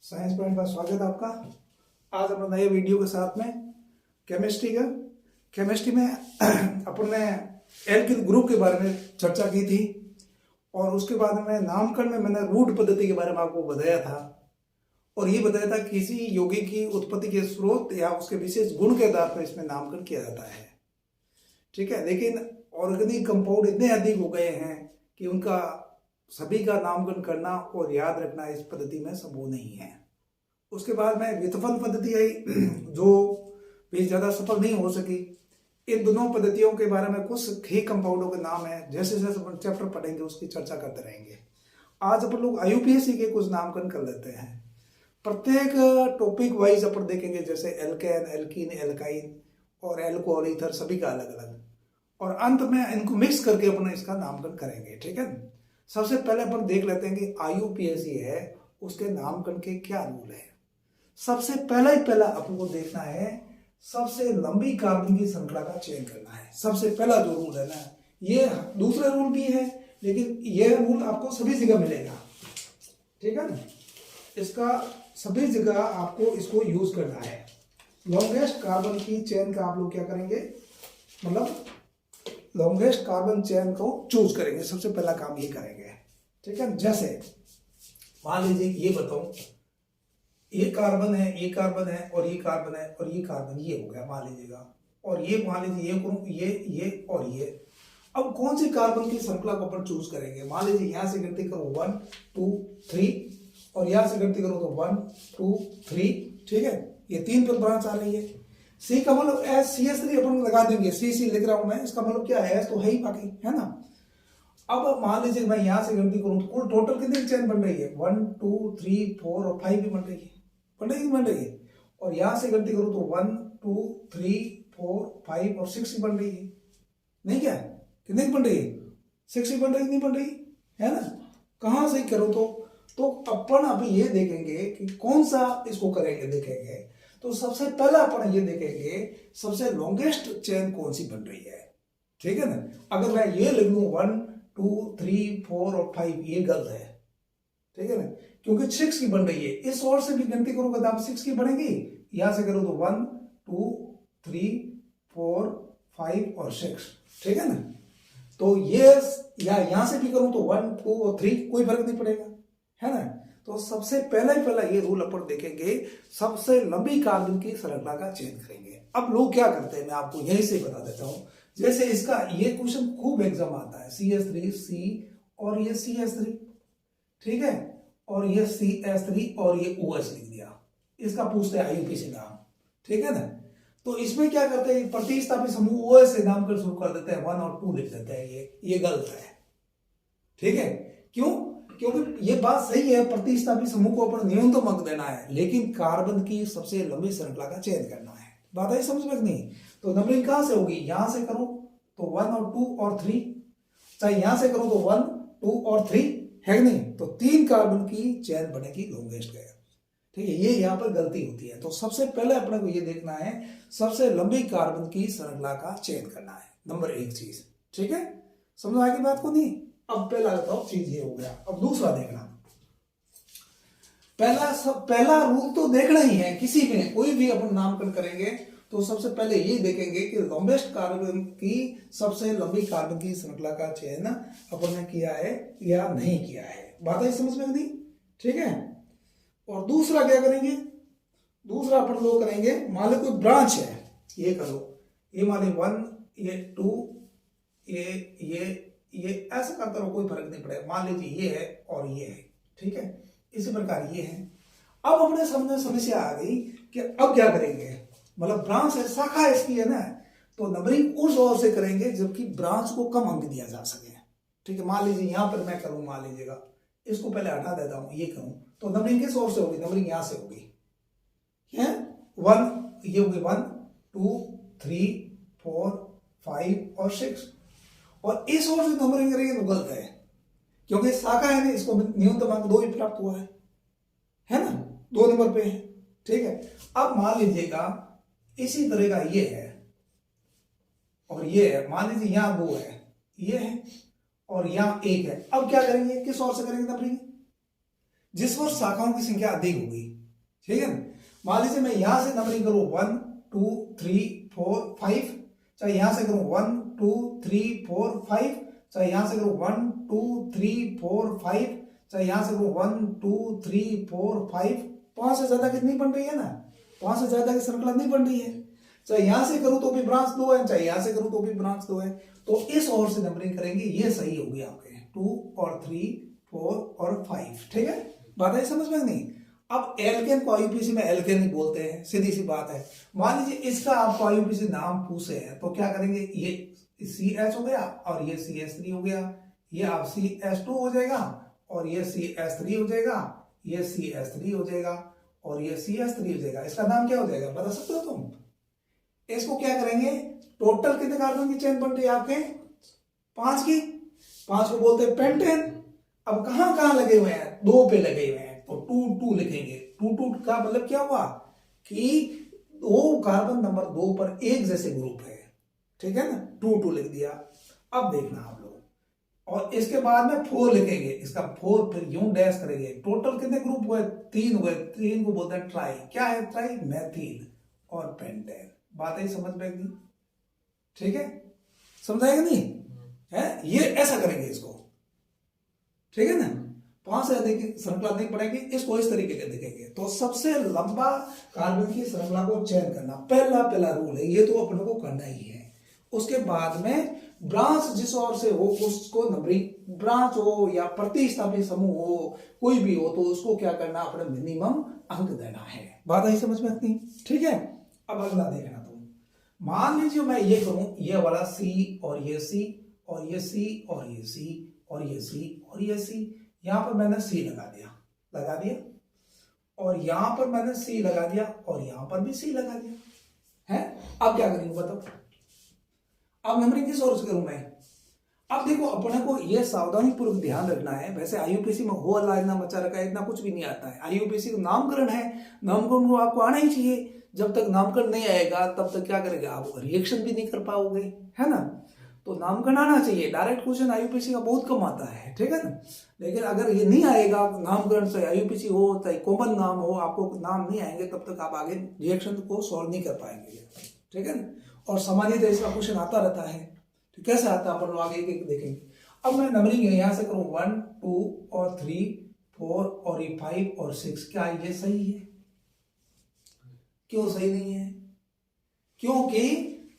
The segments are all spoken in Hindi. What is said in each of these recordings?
साइंस पॉइंट का स्वागत है आपका। आज अपना नए वीडियो के साथ में केमिस्ट्री में अपन ने एल्किल ग्रुप के बारे में चर्चा की थी और उसके बाद में नामकरण में मैंने रूट पद्धति के बारे में आपको बताया था और ये बताया था किसी यौगिक की उत्पत्ति के स्रोत या उसके विशेष गुण के आधार पर इसमें नामकरण किया जाता है। ठीक है, लेकिन ऑर्गेनिक कंपाउंड इतने अधिक हो गए हैं कि उनका सभी का नामकरण करना और याद रखना इस पद्धति में संभव नहीं है। उसके बाद में व्युत्पन्न पद्धति आई जो भी ज़्यादा सफल नहीं हो सकी। इन दोनों पद्धतियों के बारे में कुछ ही कंपाउंडों के नाम है, जैसे जैसे अपन चैप्टर पढ़ेंगे उसकी चर्चा करते रहेंगे। आज अपन लोग IUPAC के कुछ नामकरण कर लेते हैं। प्रत्येक टॉपिक वाइज अपन देखेंगे, जैसे एल्केन, एल्कीन, एल्काइन और एल्कोहल ईथर सभी का अलग अलग, और अंत में इनको मिक्स करके अपन इसका नामकरण करेंगे। ठीक है, सबसे पहले अपन देख लेते हैं कि IUPAC है उसके नामकरण के क्या रूल है। सबसे पहला अपन को देखना है, सबसे लंबी कार्बन की श्रृंखला का चयन करना है। सबसे पहला जो रूल है ना, ये दूसरा रूल भी है लेकिन ये रूल आपको सभी जगह मिलेगा। ठीक है ना, इसका सभी जगह आपको इसको यूज करना है। लॉन्गेस्ट कार्बन की चेन का आप लोग क्या करेंगे, मतलब लॉन्गेस्ट कार्बन चेन को चूज करेंगे। सबसे पहला काम ये करेंगे। ठीक है, जैसे मान लीजिए ये बताऊं, ये कार्बन है, ये कार्बन है और ये कार्बन है और ये कार्बन, ये हो गया मान लीजिएगा, और ये मान लीजिए ये करूं, ये और ये। अब कौन सी कार्बन की श्रृंखला को अपन चूज करेंगे। मान लीजिए यहां से गिनती करो 1 2 3 और यहां से गिनती करो तो 1 2 3। ठीक है, ये 3 पर ब्रांच आ रही है। सी का मतलब CH3 अपन लगा देंगे, C लिख रहा हूं मैं, इसका मतलब क्या है, तो है ही बाकी, है ना। अब मान लीजिए मैं यहां से गिनती करूं तो कुल टोटल कितनी चेन बन रही है, 1 2 3 4 और 5 भी बन रही है, बन रही है। और यहां से गिनती करूं तो 1 2 3 4 5 और 6 भी बन रही है। नहीं, क्या कितनी बन रही है, 6 भी बन रही, नहीं बन रही है ना। कहां से करो तो अपन अभी ये देखेंगे कि कौन सा इसको करेंगे, देखेंगे। तो सबसे पहला अपन ये देखेंगे सबसे लॉन्गेस्ट चेन कौन सी बन रही है। ठीक है ना, अगर मैं ये लिख लूं 1 2 3 4 और 5, ये गलत है। ठीक है ना, क्योंकि 6 की बन रही है। इस ओर से भी गिनती करोगे तो आप 6 की बनेगी, यहां से करो तो 1 2 3 4 5 और 6। ठीक है ना, तो ये या यहां से भी करूं तो 1 2 और 3, कोई फर्क नहीं पड़ेगा, है ना। तो सबसे पहला ये रूल अपन देखेंगे, सबसे लंबी कार्बन की श्रृंखला का चयन करेंगे। अब लोग क्या करते हैं, मैं आपको यहीं से बता देता हूं। जैसे इसका ये क्वेश्चन खूब एग्जाम आता है, CH3 C और ये CH3, ठीक है, और ये CH3 और ये OH लिख दिया, इसका पूछते हैं IUPAC नाम। ठीक है ना, तो इसमें क्या करते हैं, प्रतिस्थापी समूह OH से नाम कर शुरू कर देते हैं, 1 और 2 लिख देते हैं। ये गलत है। ठीक है, क्यों, क्योंकि ये बात सही है, प्रतिस्थापी समूह को अपन न्यूनतम अंक देना है, लेकिन कार्बन की सबसे लंबी श्रृंखला का चयन करना है। बात आई समझ में नहीं। तो नंबरिंग कहां से होगी, यहां से करो तो 1 और 2 और 3, चाहे यहां से करो तो 1 2 और 3, है नहीं, तो 3 कार्बन की चेन बनेगी लॉन्गेस्ट गया। ठीक है, ये यहां पर गलती होती है। तो सबसे पहले अपने को ये देखना है, सबसे लंबी कार्बन की श्रृंखला का चयन करना है, नंबर 1 चीज। ठीक है, समझ आगे बात को नहीं। अब पहला बताओ चीज ये हो गया, अब दूसरा देखना। पहला रूल तो देखना ही है, किसी भी कोई भी अपन नामकरण करेंगे तो सबसे पहले ये देखेंगे कि लॉन्गेस्ट कार्बन की सबसे लंबी कार्बन की श्रृंखला का चयन अपन ने किया है या नहीं किया है। बात है समझ में नहीं। ठीक है, और दूसरा क्या करेंगे, दूसरा अपन लोग करेंगे, मान लो कोई ब्रांच है, ये करो, ये मान लो 1 ये 2 ये ऐसा करता रहो, कोई फर्क नहीं पड़ेगा। मान लीजिए ये है और ये है। ठीक है, इसी प्रकार ये है। अब अपने सामने समस्या आ गई कि अब क्या करेंगे, मतलब ब्रांच है, शाखा इसकी है ना, तो नंबरिंग उस ओर से करेंगे जबकि ब्रांच को कम अंक दिया जा सके। ठीक है, मान लीजिए यहां पर मैं करूं, मान लीजिएगा इसको पहले हटा देता हूं, ये करूं तो नंबरिंग किस ओर से होगी, नंबरिंग यहां से होगी, है 1, ये होगी 1 2 3 4 5 और 6, और इस ओर से नंबरिंग करेंगे तो गलत है, क्योंकि शाखा है ना, इसको न्यूनतम अंक 2 ही प्राप्त हुआ है ना, 2 नंबर पे है। ठीक है, अब मान लीजिएगा इसी तरह का ये है और ये है, मान लीजिए यहां 2 है, ये है और यहां 1 है। अब क्या करेंगे, किस ओर से करेंगे नंबरिंग, जिस पर शाखाओं की संख्या अधिक होगी, ठीक है ना। मान लीजिए मैं यहां से नंबरिंग करूं 1 2 3 4 5, चाहे यहां से करूं 1 2 3 4 5, चाहे यहां से करूं 1 2 3 4 5, चाहे यहां से करूं 1 2 3 4 5, 5 से ज्यादा कितनी बन रही है ना, 5 से ज्यादा की श्रृंखला नहीं बन रही है। चाहे यहां से करूं तो भी ब्रांच 2 है, चाहे यहां से करूं तो भी ब्रांच 2 है। तो इस ओर से नंबरिंग करेंगे, ये सही होगी आपके 2 और 3 4 और 5, ठीक है। बात है समझ में नहीं। अब एल्केन को आईयूपीएसी में एल्केन ही बोलते हैं, सीधी सी बात है। मान लीजिए इसका आपको आईयूपीएसी नाम पूछे हैं तो क्या करेंगे, ये CH हो गया और ये CH3 हो गया, ये आप CH2 हो जाएगा और ये CH3 हो जाएगा, ये CH3 हो जाएगा और ये CH3 हो जाएगा। इसका नाम क्या हो जाएगा बता सकते हो तुम? इसको क्या करेंगे, टोटल कितने कार्बन की चेन बन रही है आपके 5 की, 5 को बोलते हैं पेंटेन। अब कहां कहां लगे हुए हैं, 2 पे लगे हुए हैं तो 2 2 लिखेंगे। 2 2 का मतलब क्या हुआ कि 2 कार्बन नंबर 2 पर एक जैसे ग्रुप है, ठीक है ना, 2 2 लिख दिया। अब देखना आप लोग, और इसके बाद में 4 लिखेंगे, इसका 4 फिर यूं डैश करेंगे। टोटल कितने ग्रुप हुए, 3 हुए, 3 को बोलते हैं ट्राई। क्या है ट्राई, मैथिल और पेंटेन। बात है समझ में नहीं, ठीक है, समझाएगा नहीं है, ये ऐसा करेंगे इसको, ठीक है ना। 5 से अधिक श्रृंखला नहीं पड़ेगी, इसको इस तरीके के देखेंगे। तो सबसे लंबा कार्बन की श्रृंखला को चयन करना पहला रूल है, ये तो अपने को करना ही है। उसके बाद में ब्रांच जिस ओर से हो उसको नंबरिंग, ब्रांच हो या प्रतिस्थापी समूह हो, कोई भी हो, तो उसको क्या करना, अपने मिनिमम अंक देना है। बात आई समझ में आती, ठीक है। अब अगला देखना तुम, मान लीजिए मैं ये करूं, ये वाला C और ये C और ये C और ये C और ये C और ये C, यहां पर मैंने C लगा दिया और यहां पर मैंने C लगा दिया और यहां पर भी C लगा दिया है। अब क्या करेंगे बताओ, अब नंबरिंग किस ओर से करूं मैं? अब देखो अपने को ये सावधानी पूर्वक ध्यान रखना है। वैसे आईयूपीएसी में हो अल्लाह इतना मचा रखा है, इतना कुछ भी नहीं आता है। आईयूपीएसी का नामकरण है, नामकरण को आपको आना ही चाहिए। जब तक नामकरण नहीं आएगा तब तक क्या करेगा, आप रिएक्शन भी नहीं कर पाओगे, है ना। तो नामकरण आना चाहिए। डायरेक्ट क्वेश्चन आईयूपीएसी का बहुत कम आता है, ठीक है ना। लेकिन अगर ये नहीं आएगा नामकरण से, आईयूपीएसी हो चाहे कॉमन नाम हो, आपको नाम नहीं आएंगे तब तक आप आगे रिएक्शन को सॉल्व नहीं कर पाएंगे, ठीक है ना। और सामान्यतः इसका क्वेश्चन आता रहता है, तो कैसे आता है अपन लोग आगे एक देखेंगे। अब मैं नंबरिंग यहां से करूं 1 2 और 3 4 और ये 5 और 6, क्या ये सही है? क्यों सही नहीं है? क्योंकि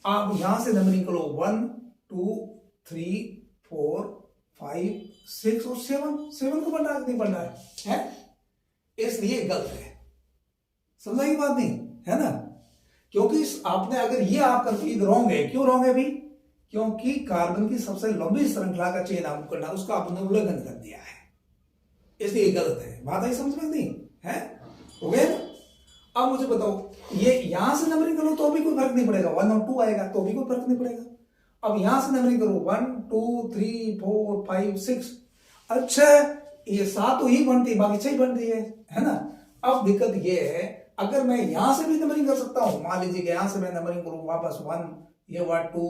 आप यहां से नंबरिंग करो 1 2 3 4 5 6 और 7 को बनना नहीं बनना है, इसलिए गलत है। समझा की बात नहीं है ना। क्योंकि आपने अगर ये आप कंफ्यूज रॉन्ग है, क्यों रॉन्ग है भाई? क्योंकि कार्बन की सबसे लंबी श्रृंखला का चयन आपको करना, उसका आपने उल्लंघन कर दिया है, इसलिए गलत है। बात आई समझ में नहीं है, हो गया। अब मुझे बताओ, ये यहां से नंबरिंग करो तो भी कोई फर्क नहीं पड़ेगा, 1 और 2 आएगा तो भी कोई फर्क नहीं पड़ेगा। अब यहां से नंबरिंग करो 1 2 3 4 5 6, अच्छा ये 7 तो ही बनती है, बाकी 6 बन रही है ना। अब दिक्कत ये है, अगर मैं यहां से भी नंबरिंग कर सकता हूं, मान लीजिए कि यहां से मैं नंबरिंग करूं वापस 1, ये हुआ 2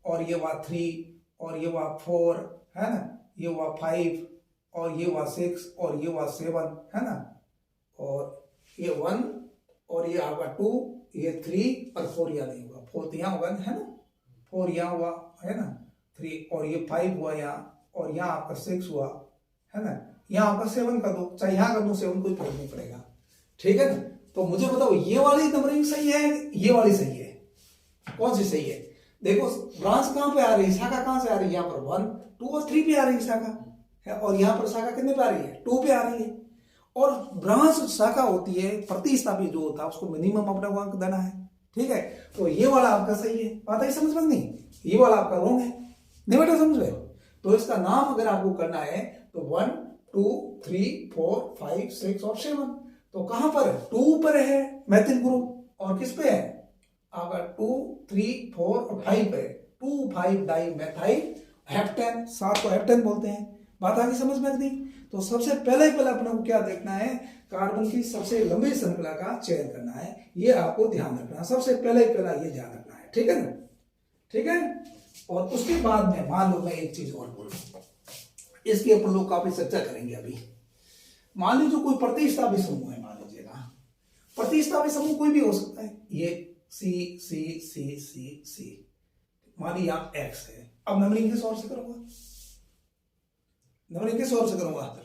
और ये हुआ 3 और ये हुआ 4, है ना, ये हुआ 5 और ये हुआ 6 और ये हुआ 7, है ना, और ये 1 और ये आपका 2, ये 3 और 4 यहाँ नहीं हुआ, 4 यहाँ होगा, है ना, 4 यहाँ हुआ, है ना, 3 और ये 5 हुआ यहाँ, और यहाँ आपका 6 हुआ, है ना, यहाँ आपका 7 कर दो, चाहे यहाँ कर दो 7, कोई फर्क नहीं पड़ेगा, ठीक है ना। तो मुझे बताओ ये वाली नंबरिंग सही है, ये वाली सही है, कौन सी सही है? देखो ब्रांच कहां पे आ रही है, शाखा कहां से आ रही है, यहाँ पर 1 2 और 3 पे आ रही है शाखा है, और यहाँ पर शाखा कितने पे आ रही है, 2 पे आ रही है। और ब्रांच शाखा होती है, प्रतिस्थापी जो होता है उसको मिनिमम अपना को अंक देना है, ठीक है। तो ये वाला आपका सही है, बात है समझ में नहीं, ये वाला आपका रॉन्ग है, नहीं बेटा समझ में। तो इसका नाम अगर आपको करना है तो 1 2 3 4 5 6 और 7, तो कहां पर 2 पर है मैथिल ग्रुप, और किस पे है आपका 2 3 4 और 5 पे, 2 5 डाई मैथाइल हेप्टेन, 7 को हेप्टेन बोलते हैं। बात आगे समझ में आती। तो सबसे पहले अपने को क्या देखना है, कार्बन की सबसे लंबी श्रृंखला का चयन करना है, ये आपको ध्यान रखना है, सबसे पहले ये ध्यान रखना है, ठीक है ना, ठीक है। और उसके बाद में मान लो मैं एक चीज और बोलूं, इसके अपन लोग काफी चर्चा करेंगे अभी। मान लीजिए कोई प्रतिस्थापी समूह है, मान लीजिएगा प्रतिस्थापी समूह कोई भी हो सकता है, ये सी सी सी सी सी, मान लीजिए यहाँ एक्स है। अब नंबरिंग किस ओर से करूंगा, नंबरिंग किस ओर से करूंगा,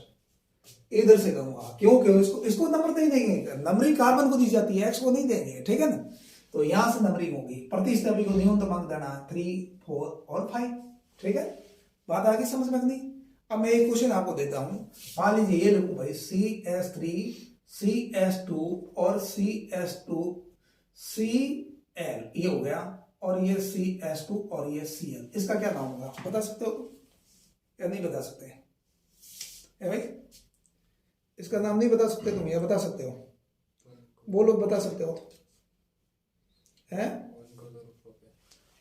इधर से करूंगा। क्यों क्यों इसको नंबर नहीं देंगे, नंबरिंग कार्बन को दी जाती है, एक्स को नहीं देंगे, ठीक है ना। तो यहां से नंबरिंग होगी, प्रतिस्थापी को न्यूनतम अंक देना 3 4 और 5, ठीक है। बात आगे समझ में नहीं। अब मैं एक क्वेश्चन आपको देता हूं, मान लीजिए ये लिखूं भाई CS3 CS2 और CS2 Cl, ये हो गया, और ये CS2 और ये Cl, इसका क्या नाम होगा, बता सकते हो या नहीं बता सकते है भाई? इसका नाम नहीं बता सकते तुम, या बता सकते हो, बोलो बता सकते हो है?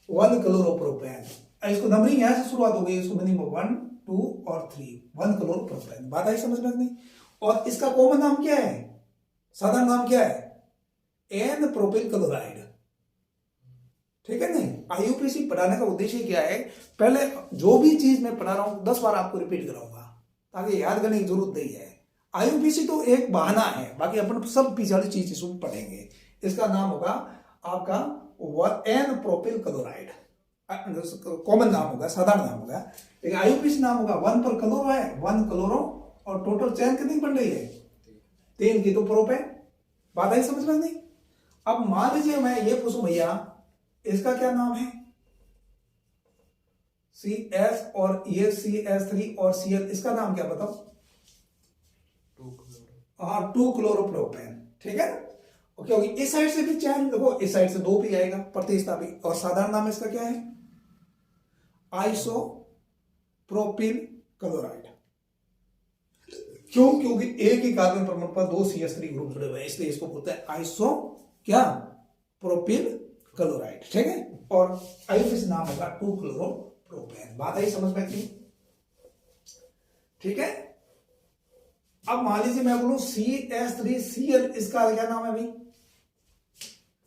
1 क्लोरोप्रोपेन। इसको नंबरिंग यहां से शुरुआत हो गई, इसको मिनिमम 1 2 और 3, 1 क्लोरोप्रोपेन। बात आई समझ में नहीं? और इसका कॉमन नाम क्या है, साधारण नाम क्या है, एन प्रोपिल क्लोराइड, ठीक है नहीं। आईयूपीएसी पढ़ाने का उद्देश्य क्या है, पहले जो भी चीज मैं पढ़ा रहा हूं 10 बार आपको रिपीट कराऊंगा ताकि याद करने की जरूरत नहीं है। आईयूपीएसी तो एक बहाना है, बाकी अपन सब पीछे वाली चीज इसमें पढ़ेंगे। इसका नाम होगा आपका एन प्रोपिल क्लोराइड, कॉमन नाम होगा, साधारण नाम होगा। लेकिन आईयूपीएसी नाम होगा 1 पर क्लोरो है, 1 क्लोरो, और टोटल चेन कितनी बन रही है, 3 की, तो प्रोपेन। बात आई समझ में नहीं? अब मान लीजिए मैं ये पूछूं भैया इसका क्या नाम है, CS और ये CS3 और Cl, इसका नाम क्या बताओ? 2 क्लोरोप्रोपेन, ठीक है। क्योंकि इस साइड से भी चैन देखो, इस साइड से 2 भी आएगा प्रतिस्थापी, और साधारण नाम इसका क्या है, आइसोप्रोपिल क्लोराइड। क्यों? क्योंकि एक ही कार्बन परमाणु पर 2 CS3 ग्रुप जुड़े हुए हैं, इसलिए इसको बोलते हैं आइसो क्या, प्रोपिल क्लोराइड, ठीक है। और आईयूपीएसी नाम होगा 2 क्लोरोप्रोपेन। बात आई समझ में की? ठीक है। अब मान लीजिए मैं बोलूं CS3Cl, इसका क्या नाम है भाई,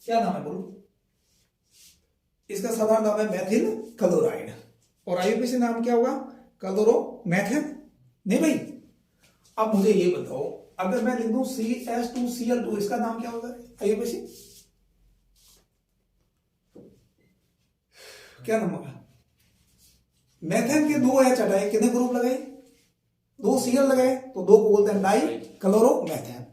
क्या नाम है बोलो? इसका साधारण नाम है मेथिल क्लोराइड, और आईयूपीएसी नाम क्या होगा, क्लोरोमेथेन, नहीं भाई। अब मुझे ये बताओ, अगर मैं लिख दूं CS2Cl2, इसका नाम क्या होगा आईयूपीएसी, क्या नाम होगा? मेथेन के 2 H हटाए, कितने ग्रुप लगाए, 2 Cl लगाए, तो 2 को बोलते हैं डाई क्लोरोमेथेन,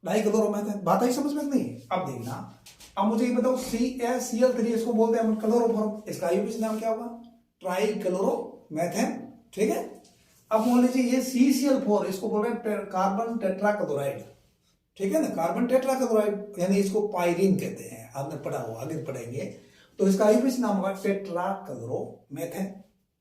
डाई क्लोरोमेथेन। बात आई समझ में नहीं? अब देखना, अब मुझे ये बताओ CaCl3, इसको बोलते हैं क्लोरोफॉर्म, इसका आईयूपीएसी नाम क्या होगा, ट्राई क्लोरोमेथेन, ठीक है। अब मान लीजिए ये CCl4, इसको बोल रहे हैं कार्बन टेट्राक्लोराइड, ठीक है ना, कार्बन टेट्राक्लोराइड, यानी इसको पायरीन कहते हैं, आपने पढ़ा हो, आगे पढ़ेंगे। तो इसका आईयूपीएसी नाम होगा टेट्राक्लोरोमेथेन।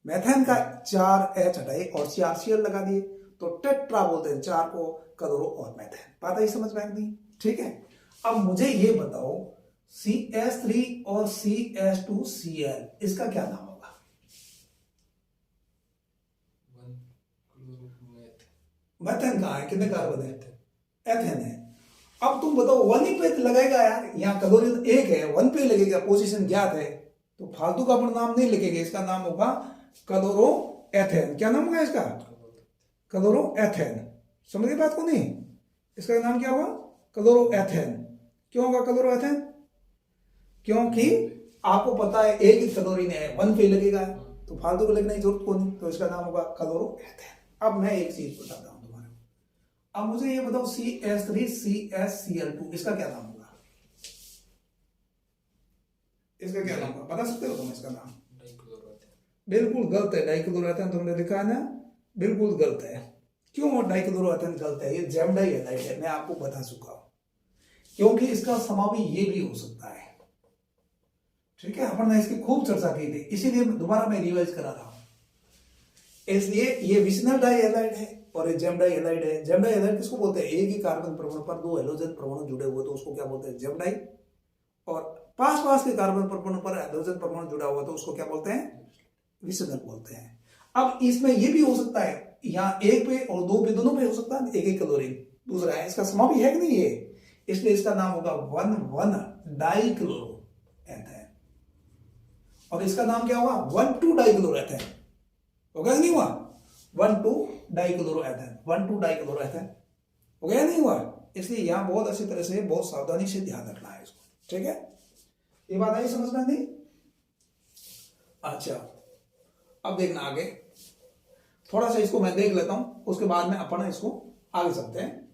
मेथेन का 4 H हटाए और 4 Cl लगा दिए, तो टेट्रा बोलते हैं 4 को, क्लोरो और मेथेन। बात आई समझ में नहीं? ठीक है। अब मुझे ये बताओ CS3 और CS2Cl, इसका क्या नाम होगा? मेथेन कहाँ है, कितने कार्बन है, एथेन है। अब तुम बताओ 1 ही पे लगाएगा यार, यहाँ क्लोरीन 1 है, 1 पे लगेगा, पोजीशन ज्ञात है, तो फालतू का अपन नाम नहीं लिखेंगे, इसका नाम होगा क्लोरो एथेन। क्या नाम होगा इसका, क्लोरो एथेन। समझ गए बात को नहीं? इसका नाम क्या होगा, क्लोरो एथेन। क्यों होगा क्लोरो एथेन? क्योंकि आपको पता है एक ही क्लोरीन है, 1 पे लगेगा, तो फालतू को लिखने की जरूरत को नहीं, तो इसका नाम होगा क्लोरो एथेन। अब मैं एक चीज बताता हूं तुम्हारे को, अब मुझे ये बताओ CS3 CsCl2, इसका क्या नाम होगा, इसका क्या नाम होगा, बता सकते हो तुम इसका नाम? बिल्कुल गलत है, डाइक्लोरोएथेन तुमने लिखा है ना, बिल्कुल गलत है। क्यों डाइक्लोरोएथेन गलत है? ये जेमडाई हैलाइड है, मैं आपको बता चुका हूं, क्योंकि इसका समावी ये भी हो सकता है, ठीक है। अपन ने इसकी खूब चर्चा की थी, इसीलिए दोबारा मैं रिवाइज करा रहा हूं। इसलिए ये विशनल डाइहैलाइड है और ये जेमडाइहैलाइड है। जेमडाइहैलाइड किसको बोलते हैं, एक ही कार्बन परमाणु पर 2 हेलोजन परमाणु जुड़े हुए, तो उसको क्या बोलते हैं, जेमडाई। और पास के कार्बन परमाणु पर हाइड्रोजन परमाणु जुड़ा हुआ, तो उसको क्या बोलते हैं, विशनल बोलते हैं। अब इसमें यह भी हो सकता है, यहाँ 1 पे और 2 पे, दोनों पे हो सकता है, एक क्लोरीन दूसरा है, इसका समावी है कि नहीं है, इसलिए इसका नाम होगा 1,1 डाइक्लोरोएथेन, और इसका नाम क्या होगा, 1,2 डाइक्लोरोएथेन, होगा कि नहीं हुआ? 1,2-डाइक्लोरोएथेन, 1,2-डाइक्लोरोएथेन। हो गया नहीं हुआ? इसलिए यहां बहुत अच्छी तरह से, बहुत सावधानी से ध्यान रखना है इसको, ठीक है? ये बात आई समझ में नहीं? अच्छा, अब देखना आगे, थोड़ा सा इसको मैं देख लेता हूं, उसके बाद में अपन इसको आगे चलते हैं।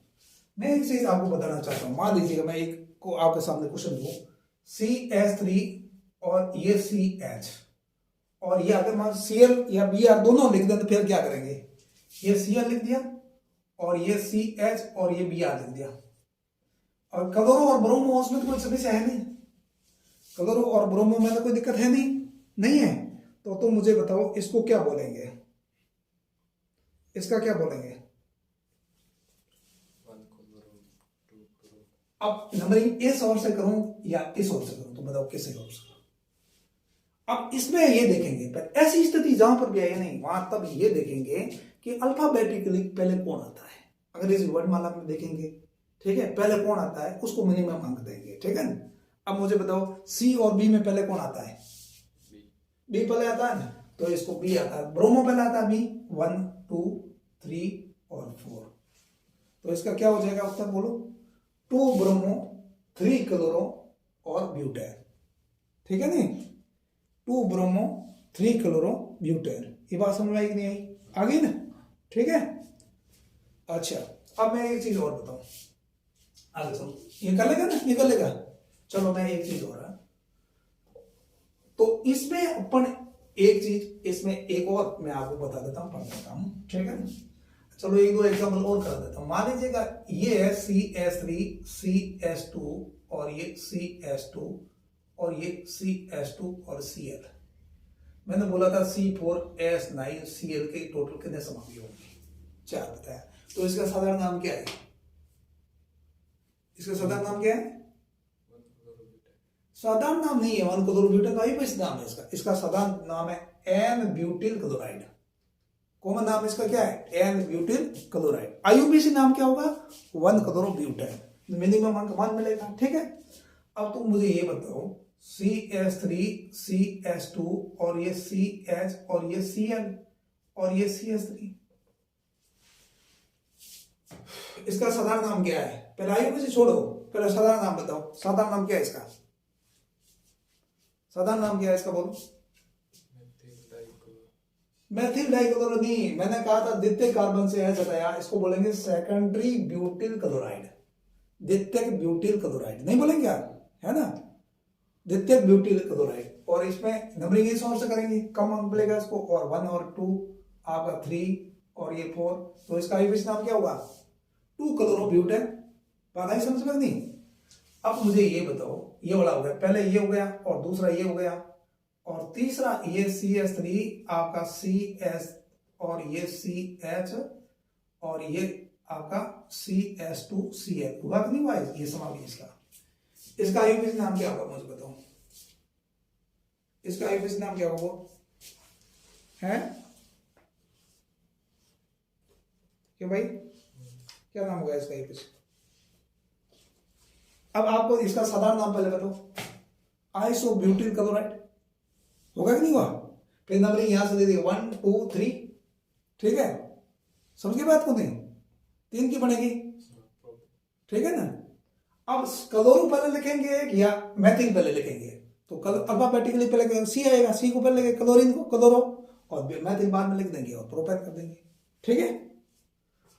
मैं एक चीज आपको बताना चाहता हूं, मान लीजिएगा मैं एक को आपके सामने क्वेश्चन दूं, CH3 और ये CH, और ये अगर मान Cl या Br दोनों लिख दें तो फिर क्या करेंगे? ये Cl लिख दिया और ये CH और ये Br लिख दिया, और क्लोरो और ब्रोमो उसमें तो कोई समस्या है नहीं, क्लोरो और ब्रोमो में तो कोई दिक्कत है नहीं है। तो तुम मुझे बताओ इसको क्या बोलेंगे, इसका क्या बोलेंगे? अब नंबरिंग इस ओर से करूं या इस ओर से करूं, तो बताओ किस ओर से? अब इसमें ये देखेंगे, पर ऐसी स्थिति जहां पर भी आई नहीं वहां तब ये देखेंगे कि अल्फाबेटिकली पहले कौन आता है। अगर इस वर्णमाला में देखेंगे, ठीक है, पहले कौन आता है उसको मिनिमम अंक देंगे, ठीक है ना? अब मुझे बताओ सी और बी में पहले कौन आता है? बी पहले आता है ना, तो इसको बी आता है। ब्रोमो पहले आता है बी, 1 2 3 और 4, तो इसका क्या हो जाएगा उत्तर बोलो? 2 ब्रोमो 3 क्लोरो और ब्यूटेन, ठीक है नहीं? 2 ब्रोमो 3 क्लोरो ब्यूटेन। ये बात समझ में आई कि नहीं आई? आ गई ना, ठीक है? अच्छा, अब मैं एक चीज और बताऊं, आगे सुनो, ये कर लेगा ना, ये कर लेगा। चलो मैं एक चीज और, तो इसमें अपन एक चीज, इसमें एक और मैं आपको बता देता हूं, पढ़ देता हूं, ठीक है ना? चलो एक दो एग्जाम्पल और कर देता हूं। मान लीजिएगा ये है CH3 CH2 और ये CH2 और ये CH2 और Cl। मैंने बोला था C4S9Cl के टोटल कितने सामग्री होंगी? 4 बताया। तो इसका साधारण नाम क्या है? इसका साधारण नाम क्या है? साधारण नाम नहीं है 1,4-ब्यूटेन, तो आईयूपीएसी नाम है इसका। इसका साधारण नाम है N-ब्यूटिल क्लोराइड। कॉमन नाम इसका क्या है? N-ब्यूटिल क्लोराइड। आईयूपीएसी नाम क्या होगा? 1,4-ब्यूटेन। मिनिमम अंक 1 मिलेगा, ठीक है? अब तुम मुझे ये बताओ, CH3 CH2 और ये CH और ये Cl और ये CH3, इसका साधारण नाम क्या है? पहले आईयूपीएसी छोड़ो, पहले साधारण नाम बताओ। साधारण नाम क्या है इसका? साधारण नाम क्या है इसका बोलो? मेथिल डाइक्लोरो नहीं, मैंने कहा था द्वितीयक कार्बन से ऐसा बताया, इसको बोलेंगे सेकेंडरी ब्यूटिल क्लोराइड। द्वितीयक ब्यूटिल क्लोराइड नहीं बोलेंगे आप, है ना? द्वितीयक ब्यूटिल क्लोराइड। और इसमें नंबरिंग इस ओर से करेंगे, कम अंक मिलेगा इसको, और 1 और 2 आपका 3 और ये 4, तो इसका आईयूपीएसी नाम क्या होगा? 2-क्लोरोब्यूटेन। बात आई समझ में नहीं? अब मुझे ये बताओ, ये वाला हो गया, पहले ये हो गया और दूसरा ये हो गया, और तीसरा ये CH3 आपका CS और ये CH और ये आपका CH2Cl हुआ कि नहीं हुआ? ये सामग्री इसका आईयूपीएसी नाम क्या होगा मुझे बताओ? इसका आईयूपीएसी नाम क्या होगा? है क्या भाई? क्या नाम होगा इसका आईयूपीएसी? अब आपको इसका साधारण नाम पहले बताओ। आइसोब्यूटिल क्लोराइड होगा कि नहीं हुआ? फिर नंबरिंग यहां से दे दी 1 2 3, ठीक है? समझ गए बात को? नहीं 3 की बनेगी, ठीक है ना? अब क्लोरो पहले लिखेंगे या मेथिल पहले लिखेंगे? तो अल्फाबेटिकली पहले सी आएगा, सी को पहले लिखेंगे, क्लोरीन को क्लोरो, और मेथिल बाद में लिख देंगे और प्रोपेन कर देंगे, ठीक है?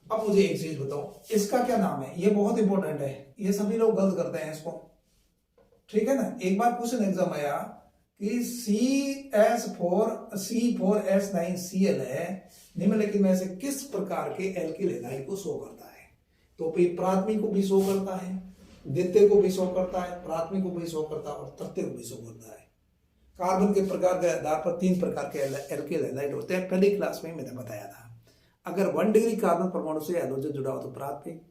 अब मुझे एक चीज बताओ, इसका क्या नाम है? ये बहुत इंपॉर्टेंट है, ये सभी लोग गलत करते हैं इसको, ठीक है ना? एक बार क्वेश्चन एग्जाम आया कि C4S9Cl है, निम्नलिखित में से किस प्रकार के एल्किल हैलाइड को शो करता है? तो प्राथमिक को भी शो करता है, द्वितीय को भी शो करता है, प्राथमिक को भी शो करता है और तृतीय को भी शो करता है। कार्बन के प्रकार के आधार पर 3 प्रकार के एल्किल हैलाइड होते हैं। पहली क्लास में मैंने बताया था। अगर 1 डिग्री कार्बन परमाणु से हाइड्रोजन जुड़ा हो तो प्राथमिक,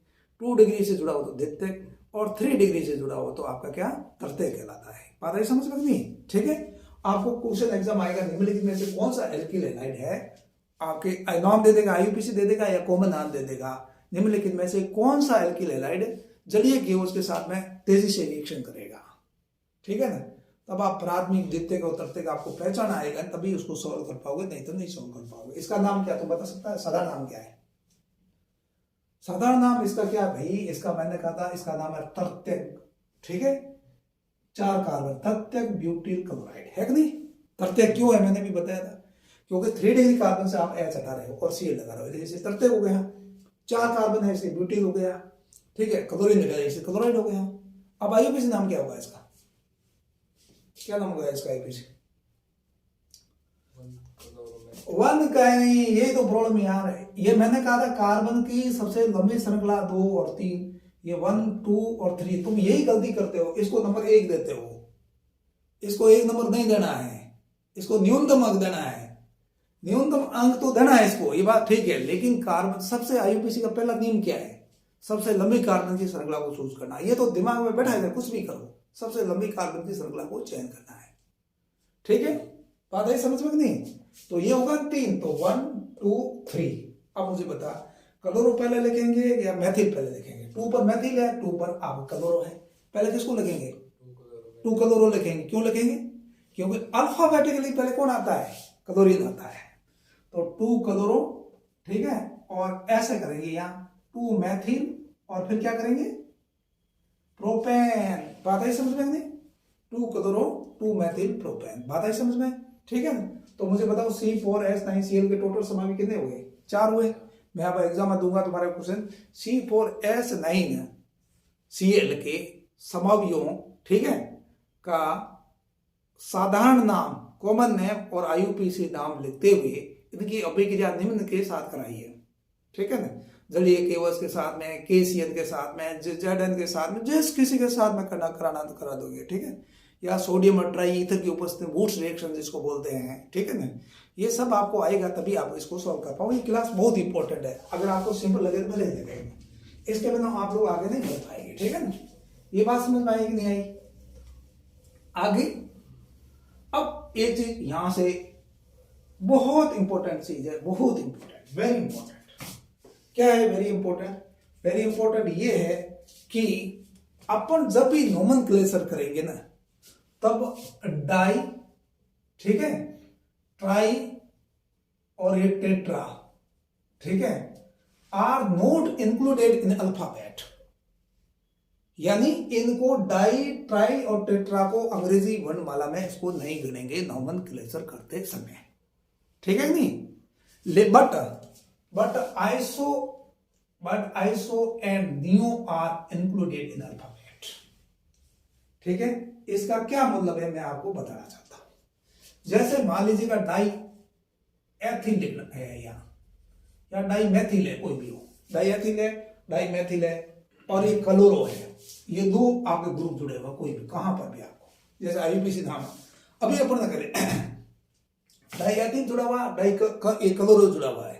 2 डिग्री से जुड़ा हो तो द्वितीयक, और 3 डिग्री से जुड़ा हो तो आपका क्या? तृतीयक कहलाता है। बात है समझ में नहीं? ठीक है? आपको क्वेश्चन एग्जाम आएगा, निम्नलिखित में से कौन सा एल्किल हैलाइड है, आपके नाम दे देगा, आईयूपीएसी दे देगा या कॉमन नाम दे देगा। निम्नलिखित में से कौन सा एल्किल हैलाइड जलीय गेहूं के साथ में तेजी से रिएक्शन करेगा, ठीक है ना? तब आप प्राथमिक, द्वितीयक और तृतीयक आपको पहचान आएगा, तभी उसको सॉल्व कर पाओगे, नहीं तो नहीं सॉल्व कर पाओगे। इसका नाम क्या तुम बता सकता है? साधारण नाम क्या है? साधारण नाम इसका क्या भाई? इसका मैंने कहा था, इसका नाम है तृतीयक। ठीक है, 4 कार्बन, तृतीयक ब्यूटिल क्लोराइड है कि नहीं? तृतीयक क्यों है मैंने भी बताया था, क्योंकि 3 डिग्री कार्बन से आप H हटा रहे हो और Cl लगा रहे हो, जैसे तृतीयक हो गया। 4 कार्बन है इसलिए ब्यूटिल हो गया। ठीक है, क्लोरीन लगा इसे क्लोराइड हो गया। अब आईयूपीएसी नाम क्या होगा इसका? क्या नाम होगा इसका आईयूपीएसी? 1 का नहीं, ये तो प्रॉब्लम यार है। ये मैंने कहा था कार्बन की सबसे लंबी श्रृंखला 2 और 3, ये 1, 2 और 3। तुम यही गलती करते हो, इसको नंबर 1 देते हो। इसको 1 नंबर नहीं देना है, इसको न्यूनतम अंक देना है। न्यूनतम अंक तो देना है इसको, ये बात ठीक है, लेकिन कार्बन सबसे आईयूपीएसी का पहला नियम क्या है? सबसे लंबी कार्बन की श्रृंखला को चूज करना। ये तो दिमाग में बैठा है, कुछ भी करो, सबसे लंबी कार्बन की श्रृंखला को चयन करना है। ठीक है, बात है समझ में नहीं? तो ये होगा 3, तो 1, 2, 3। अब मुझे बता, क्लोरो पहले लिखेंगे या मैथिल पहले लिखेंगे? 2 पर मैथिल है, 2 पर आप क्लोरो है, पहले किसको लिखेंगे? 2 क्लोरो लिखेंगे। क्यों लिखेंगे? क्योंकि अल्फाबेटिकली पहले कौन आता है? क्लोरीन आता है। तो 2 क्लोरो, ठीक है, और ऐसे करेंगे यहाँ 2 मैथिल और फिर क्या करेंगे? प्रोपेन। बात है समझ में नहीं? 2 क्लोरो 2 मैथिल प्रोपेन, बात है समझ में? ठीक है, तो मुझे बताओ C4H9Cl के टोटल समावि कितने हुए? 4 हुए। मैं अब एग्जाम में दूंगा तुम्हारे क्वेश्चन, C4H9Cl के समावियों, ठीक है, का साधारण नाम, कॉमन नेम और आईयूपीएसी नाम लिखते हुए इनकी अभिक्रिया निम्न के साथ कराइए। ठीक है ना? जलीय केवस के साथ में, KCN के साथ में, ZN के साथ में, जिस किसी के साथ में कराना तो करा दोगे। ठीक है, या सोडियम और ट्राई ईथर की उपस्थिति, वुड्स रिएक्शन जिसको बोलते हैं। ठीक है ना? ये सब आपको आएगा तभी आप इसको सॉल्व कर पाओगे। ये क्लास बहुत इंपॉर्टेंट है, अगर आपको सिंपल लगे तो भले लगेगा, इसके बिना आप लोग आगे नहीं बढ़ पाएंगे। ठीक है ना? ये बात समझ में आई कि नहीं आई? आगे अब एक चीज यहां से बहुत इंपॉर्टेंट चीज है, बहुत इंपॉर्टेंट, वेरी इंपॉर्टेंट। क्या है वेरी इंपॉर्टेंट? वेरी इंपॉर्टेंट ये है कि अपन जब भी नोमेनक्लेचर करेंगे ना, तब डाई, ठीक है, ट्राई और ये टेट्रा, ठीक है, are not included in alphabet. यानी इनको डाई, ट्राई और टेट्रा को अंग्रेजी वर्णमाला में इसको नहीं गिनेंगे नोमेनक्लेचर करते समय। ठीक है नहीं? But iso and neo are included in alphabet. ठीक है, इसका क्या मतलब है मैं आपको बताना चाहता हूं। जैसे मान लीजिएगा डाई एथिल लिखना है यहाँ, या डाई मैथिल है, कोई भी हो, डाई एथिल है, डाई मैथिल है, और ये क्लोरो है, ये 2 आपके ग्रुप जुड़े हुए, कोई भी कहां पर भी आपको, जैसे आईयूपीएसी नाम अभी अपन ना करें, डाई एथिल जुड़ा हुआ, डाई क्लोरो जुड़ा हुआ है,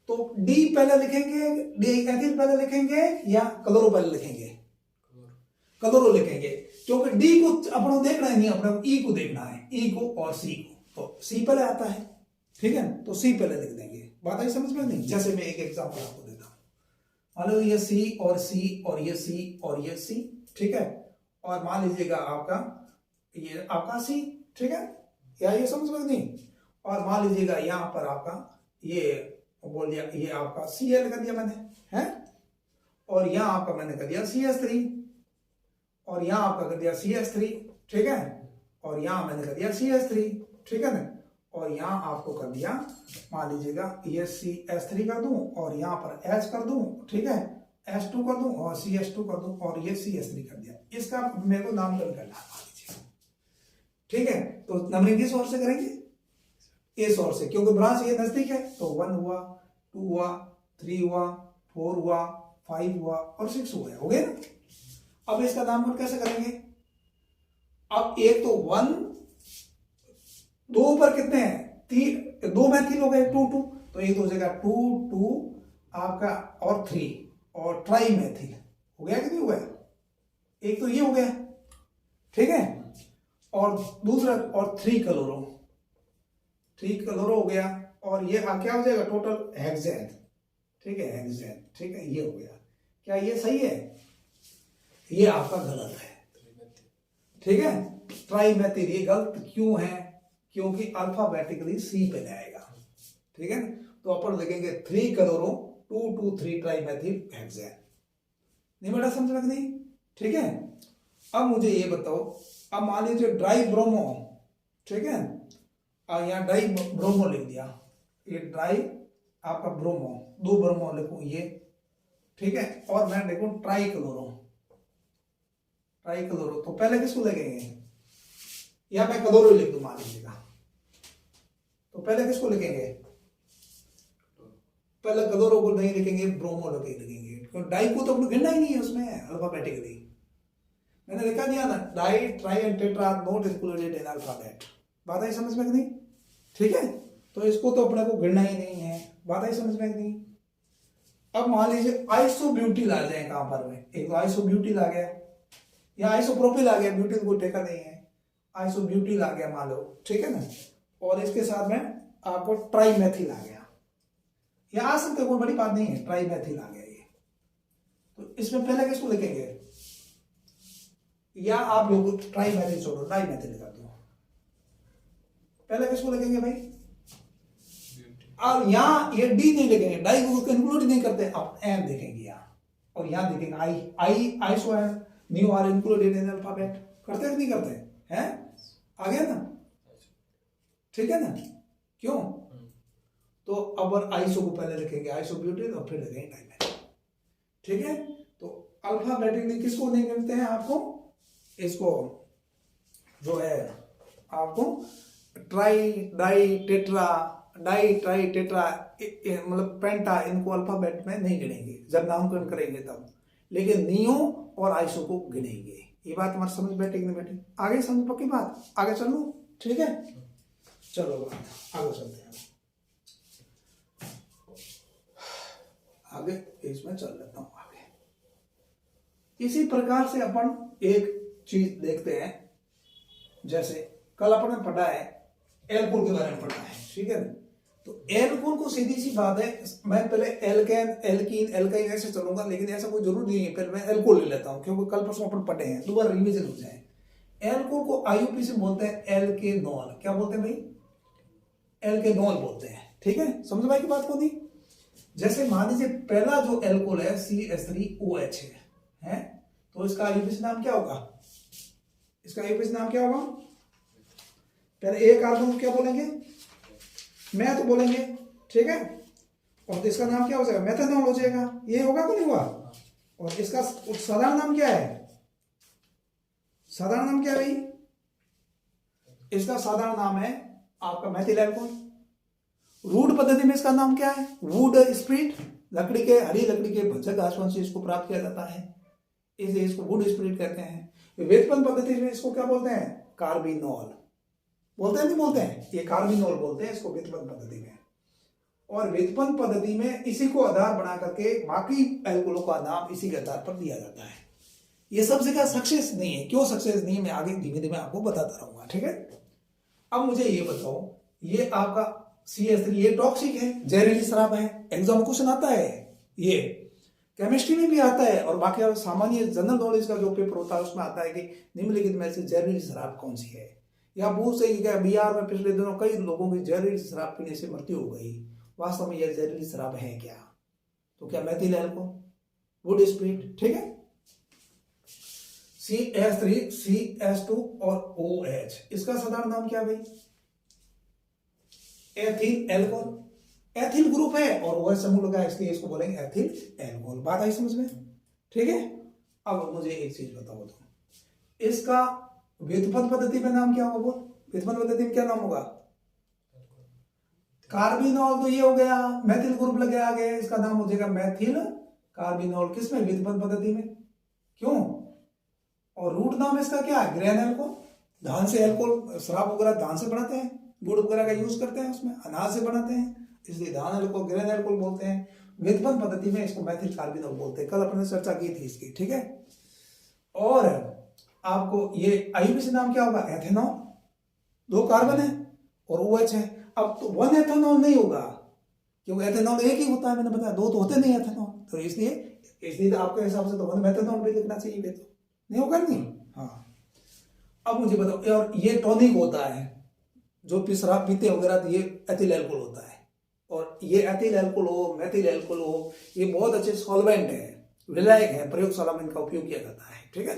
तो डी पहले लिखेंगे, डी एथिल पहले लिखेंगे या क्लोरो पहले लिखेंगे? क्लोरो लिखेंगे, क्योंकि डी को अपन देखना ही नहीं, अपने ई को देखना है, ई को और सी को, तो सी पहले आता है। ठीक है, तो सी पहले लिख देंगे। बात आई समझ में नहीं? जैसे मैं एक एग्जांपल आपको देता हूं, मान लो ये सी और सी और ये सी और ये सी, ठीक है, और मान लीजिएगा आपका ये आपका सी, ठीक है, या ये समझ में नहीं, और मान लीजिएगा यहां पर आपका ये बोल दिया, ये आपका Cl कर दिया मैंने, है, और यहां आपका मैंने कर दिया CH3, और यहां आपका कर दिया CH3, ठीक है, और यहां मैंने कर दिया CH3, ठीक है ना, और यहां आपको कर दिया, मान लीजिएगा ये CH3 कर दूं और यहां पर H कर दूं, ठीक है, H2 कर दूं और CH2 कर दूं और ये CH3 कर दिया। इसका मेरे को नामकरण करना है, मान लीजिए। ठीक है, तो नंबरिंग किस ओर से करेंगे? इस ओर से, क्योंकि ब्रांच ये नजदीक है, तो 1 हुआ, 2 हुआ, 3 हुआ, 4 हुआ, 5 हुआ और 6 हुआ, हो गया ना? अब इसका नामकरण कैसे करेंगे? अब एक तो 1, 2 पर कितने हैं? 3, 2 मैथिल हो गए, 2 2, तो एक तो हो जाएगा 2 2 आपका और 3 और ट्राई मैथिल हो गया कि नहीं हुआ? एक तो ये हो गया, ठीक है, और दूसरा और 3 क्लोरो, 3 क्लोरो हो गया, और ये क्या हो जाएगा टोटल? हेक्सेन, ठीक है, हेक्सेन, ठीक है, ये हो गया। क्या ये सही है? ये आपका गलत है, ठीक है, ट्राईमेथिल, ये गलत क्यों है? क्योंकि अल्फाबेटिकली सी पे जाएगा, ठीक है ना। तो अपन लिखेंगे 3 क्लोरो 2,2,3 ट्राईमेथिल हेक्सेन। नहीं बेटा, समझ में नहीं? ठीक है। अब मुझे ये बताओ, अब मान लीजिए ड्राई ब्रोमो, ठीक है, और यहाँ डाई ब्रोमो लिख दिया, ये ड्राई आपका ब्रोमो, 2 ब्रोमो लिखूं ये, ठीक है, और मैं लिखूं ट्राई क्लोरो, तो पहले किसको लिखेंगे? या मैं क्लोरो लिख दूं मान लीजिएगा, तो पहले किसको लिखेंगे? पहले क्लोरो को नहीं लिखेंगे, ब्रोमो लिखेंगे, क्योंकि डाई को तो गिनना ही नहीं है उसमें अल्फाबेटिकली। मैंने लिखा दिया ना, di tri and tetra are not included in alphabet. बात आई समझ में नहीं? ठीक है, तो इसको तो अपने को गिनना ही नहीं है। बात आई समझ में नहीं? अब मान लीजिए आइसोब्यूटिल आ जाए कहां पर में, एक तो आइसोब्यूटिल आ गया या आइसोप्रोपिल आ गया, ब्यूटिल को टेका नहीं है, आइसोब्यूटिल आ गया मान लो, ठीक है ना, और इसके साथ में आपको ट्राईमेथिल आ गया, या आ सकते, कोई बड़ी बात नहीं है, ट्राईमेथिल आ गया ये। तो इसमें पहले किसको लिखेंगे? या आप लोग ट्राईमेथिल छोड़ो, डाईमेथिल कर दो, पहले किसको लिखेंगे भाई? और यहां ये डी नहीं लिखेंगे, डाई को इंक्लूड नहीं करते, आप एम देखेंगे यहां, और यहां देखेंगे आई आइसो है, neo are included in alphabet. करते कि नहीं करते हैं? आ गया ना, ठीक है ना, क्यों? तो अब आइसो को पहले लिखेंगे आइसोब्यूटिल और फिर लिखेंगे डाईमेथिल, ठीक है। तो अल्फाबेटिकली किसको नहीं गिनते हैं आपको? इसको जो है आपको tri di tetra, di tri tetra, मतलब पेंटा, इनको अल्फाबेट में नहीं गिनेंगे जब नामकरण करेंगे तब, लेकिन नियो और आइसो को गिनेंगे। ये बात हमारे समझ बैठे कि नहीं बैठे? आगे समझ पक्की बात? आगे चलो, ठीक है, चलो आगे चलते हैं, आगे इसमें चल लेता हूं आगे। इसी प्रकार से अपन एक चीज देखते हैं, जैसे कल अपन ने पढ़ा है एल्कोहल के बारे में पढ़ा है, ठीक है। तो एल्कोहल को सीधी सी बात है, मैं पहले एल्केन, एल्कीन, एल्काइन ऐसे चलूंगा, लेकिन ऐसा कोई जरूर नहीं है, पहले मैं एल्कोहल ले लेता हूं क्योंकि कल परसों अपन पढ़े हैं, दोबारा रिवीजन हो जाए। एल्कोहल को आईयूपी से बोलते हैं एल्केनॉल। क्या बोलते हैं भाई? एल्केनॉल बोलते हैं, ठीक है, समझ भाई की बात को नहीं? जैसे मान लीजिए पहला जो एल्कोहल है CH3OH है, तो इसका आईयूपी से नाम क्या होगा? इसका आईयूपी से नाम क्या होगा? पहले एक कार्बन को क्या बोलेंगे? मैं तो बोलेंगे, ठीक है, और इसका नाम क्या हो जाएगा? मेथनॉल हो जाएगा। ये होगा कि नहीं हुआ? और इसका साधारण नाम क्या है? साधारण नाम क्या है भाई? इसका साधारण नाम है आपका मेथिल एल्कोहल। रूट पद्धति में इसका नाम क्या है? वुड स्प्रिट, लकड़ी के, हरी लकड़ी के भक्षक घासवन से इसको प्राप्त किया जाता है, इसलिए इसको वुड स्प्रिट कहते हैं। व्युत्पन्न पद्धति में इसको क्या बोलते हैं? कार्बिनॉल बोलते हैं, नहीं बोलते हैं? ये कार्बिनॉल बोलते हैं इसको व्युत्पन्न पद्धति में। और व्युत्पन्न पद्धति में इसी को आधार बना करके बाकी एल्कोहलों का नाम इसी के आधार पर दिया जाता है। ये सब जगह सक्सेस नहीं है। क्यों सक्सेस नहीं है, मैं आगे धीमे धीमे आपको बताता रहूंगा, ठीक है। अब मुझे ये बताओ, ये आपका CH3 ये टॉक्सिक है, जहरीली शराब है, एग्जाम में क्वेश्चन आता है, ये केमिस्ट्री में भी आता है, और बाकी सामान्य जनरल नॉलेज का जो पेपर होता है उसमें आता है कि निम्नलिखित में से जहरीली शराब कौन सी है। या पूछ से क्या बिहार में पिछले दिनों कई लोगों की जहरीली शराब पीने से मृत्यु हो गई, वास्तव में यह जहरीली शराब है क्या? तो क्या मेथिल एल्कोहल, वुड स्प्रिट, ठीक है। CH3 CH2 और OH, इसका साधारण नाम क्या भाई? Ethyl alcohol. एथिल ग्रुप है और OH समूह लगा, इसलिए इसको बोलेंगे एथिल एल्कोहल। बात आई समझ में? ठीक है। अब मुझे एक चीज बताओ, तो इसका व्युत्पन्न पद्धति में नाम क्या होगा? व्युत्पन्न पद्धति में क्या नाम होगा? कार्बिनॉल। तो ये हो गया, मेथिल ग्रुप लगे आगे, इसका नाम हो जाएगा मेथिल कार्बिनॉल। किसमें? व्युत्पन्न पद्धति में। क्यों? और रूट नाम इसका क्या है? Grain alcohol. धान से एल्कोहल, शराब वगैरह धान से बनाते हैं, गुड़ वगैरह का यूज करते हैं, उसमें अनाज से बनाते हैं, इसलिए धान एल्कोहल, ग्रेन एल्कोहल बोलते हैं। व्युत्पन्न पद्धति में इसको मेथिल कार्बिनॉल बोलते हैं। कल अपने चर्चा की थी इसकी, ठीक है। और आपको ये आईयूपी से नाम क्या होगा? एथेनॉल। 2 कार्बन है और OH है। अब तो 1 एथेनॉल नहीं होगा, क्योंकि एथेनॉल एक ही होता है, मैंने बताया, 2 तो होते नहीं एथेनॉल, तो इसलिए तो आपके हिसाब से तो 1 मेथेनॉल भी लिखना चाहिए, तो नहीं होगा नहीं। हाँ, अब मुझे बताओ, और ये टॉनिक होता है, जो शराब पीते वगैरह तो ये एथिल अल्कोहल होता है, और ये एथिल अल्कोहल हो मेथिल अल्कोहल हो, ये बहुत अच्छे सॉल्वेंट है, विलायक है, प्रयोगशाला में इनका उपयोग किया जाता है। ठीक है,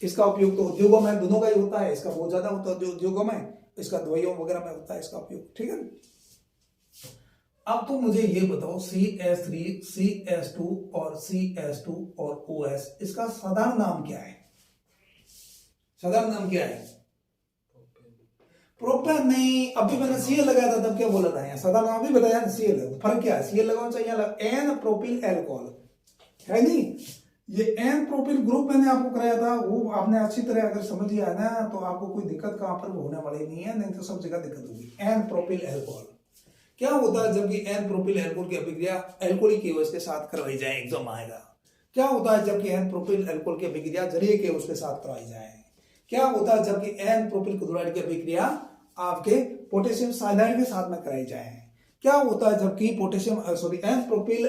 इसका उपयोग तो उद्योगों में दोनों का ही होता है, इसका बहुत ज्यादा होता है उद्योगों में, इसका दवाइयों वगैरह में होता है इसका उपयोग। ठीक है, अब तो मुझे ये बताओ CH3, CH2 और CH2 और OS, इसका साधारण नाम क्या है? साधारण नाम क्या है? प्रोपेन नहीं, अभी मैंने Cl लगाया था तब क्या बोला था, यहाँ साधारण नाम भी बताया ना Cl, फर्क क्या है? Cl लगाना चाहिए, एन प्रोपिल एल्कोहल है नहीं, ये एन प्रोपिल ग्रुप मैंने आपको कराया था, वो आपने अच्छी तरह अगर समझ लिया है ना तो आपको कोई दिक्कत कहां पर होने वाली नहीं है, नहीं तो सब जगह दिक्कत होगी। एन प्रोपिल एल्कोहल क्या होता है? जबकि एन प्रोपिल एल्कोहल की अभिक्रिया एल्कोहलिक केओएस के साथ करवाई जाए, एग्जाम आएगा। क्या होता है जबकि एन प्रोपिल एल्कोहल की अभिक्रिया जलीय केओएस के साथ करवाई जाए? क्या होता है जबकि एन प्रोपिल क्लोराइड की अभिक्रिया आपके पोटेशियम साइनाइड के साथ में कराई जाए? क्या होता है जबकि एन प्रोपिल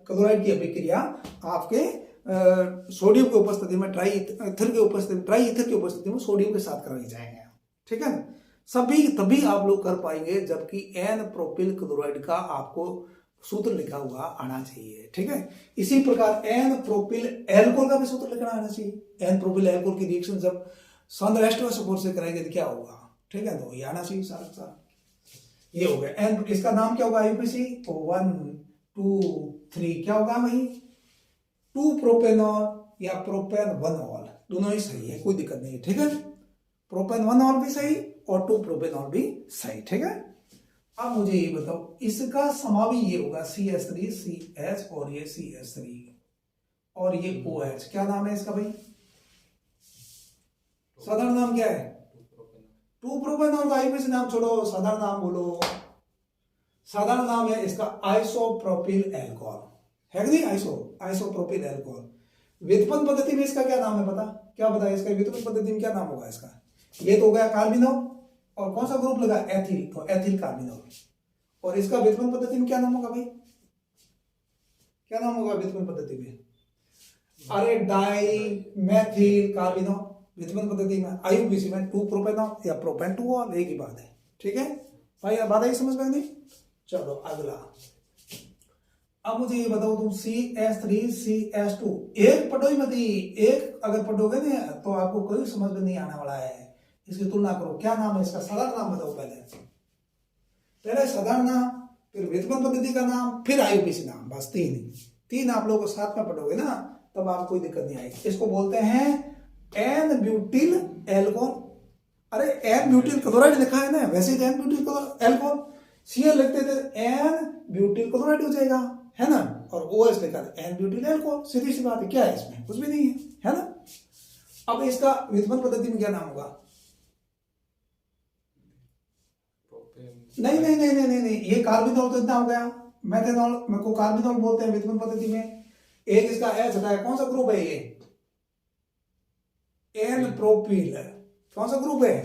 क्लोराइड की अभिक्रिया आपके सोडियम की उपस्थिति में ट्राई ईथर की उपस्थिति में सोडियम के साथ कराई जाएंगे। ठीक है, सभी तभी आप लोग कर पाएंगे जबकि एन प्रोपिल क्लोराइड का आपको सूत्र लिखा हुआ आना चाहिए। ठीक है, इसी प्रकार एन प्रोपिल एल्कोहल का भी सूत्र लिखना आना चाहिए। एन प्रोपिल एल्कोहल की रिएक्शन जब सांद्र सपोर्ट से कराएंगे तो क्या होगा? ठीक है, तो ये आना चाहिए सारा। ये हो गया एन, इसका नाम क्या होगा? IUPAC 1 2 3 क्या होगा भाई? 2 प्रोपेनॉल या प्रोपेन 1ऑल, दोनों ही सही है, कोई दिक्कत नहीं है। ठीक है, प्रोपेन 1ऑल भी सही और 2 प्रोपेनॉल भी सही। ठीक है, अब मुझे ये बताओ, इसका समावी ये होगा CH3 CH और ये CH3 और ये OH, क्या नाम है इसका भाई? साधारण नाम क्या है? 2 प्रोपेनॉल का IUPAC नाम छोड़ो, साधारण नाम बोलो। साधारण नाम है इसका आइसोप्रोपिल एल्कोहल, है कि नहीं? Isopropyl alcohol. व्युत्पन्न पद्धति में इसका क्या नाम है पता? क्या पता है इसका व्युत्पन्न पद्धति में क्या नाम होगा इसका? ये तो हो गया कार्बिनोल, और कौन सा ग्रुप लगा? एथिल, तो एथिल कार्बिनोल। और इसका व्युत्पन्न पद्धति में क्या नाम होगा भाई? क्या नाम होगा व्युत्पन्न पद्धति में? अरे डाई मेथिल कार्बिनोल। व्युत्पन्न पद्धति में IUPAC में 2 प्रोपेनॉल या प्रोपेन 2ऑल, एक ही बात है। ठीक है भाई, अब बात आई समझ में नहीं? चलो अगला, अब मुझे ये बताओ तुम CH3 CH2 एक पढ़ो ही मत, एक अगर पढ़ोगे ना तो आपको कोई समझ में नहीं आने वाला है। इसकी तुलना करो, क्या नाम है इसका? साधारण नाम बताओ पहले साधारण नाम, फिर व्युत्पन्न पद्धति का नाम, फिर IUPAC नाम, बस तीन आप लोगों को साथ में पढ़ोगे ना तब आपको कोई दिक्कत नहीं आएगी। इसको बोलते हैं एन ब्यूटिल एल्कोहल। अरे एन ब्यूटिल क्लोराइड लिखा है ना, वैसे ही एन ब्यूटिल एल्कोहल, Cl लिखते थे एन ब्यूटिल क्लोराइड हो जाएगा, है ना, और OH लिखा था एन ब्यूटिल एल्कोहल, सीधी सी बात है, क्या है इसमें? कुछ भी नहीं है ना। अब इसका व्युत्पन्न पद्धति में क्या नाम होगा? नहीं नहीं नहीं नहीं नहीं, नहीं। ये कार्बिनॉल तो इतना हो गया, मेथेनॉल में को कार्बिनॉल बोलते हैं व्युत्पन्न पद्धति में। एक इसका H हटाया, कौन सा ग्रुप है ये? N propyl. कौन सा ग्रुप है?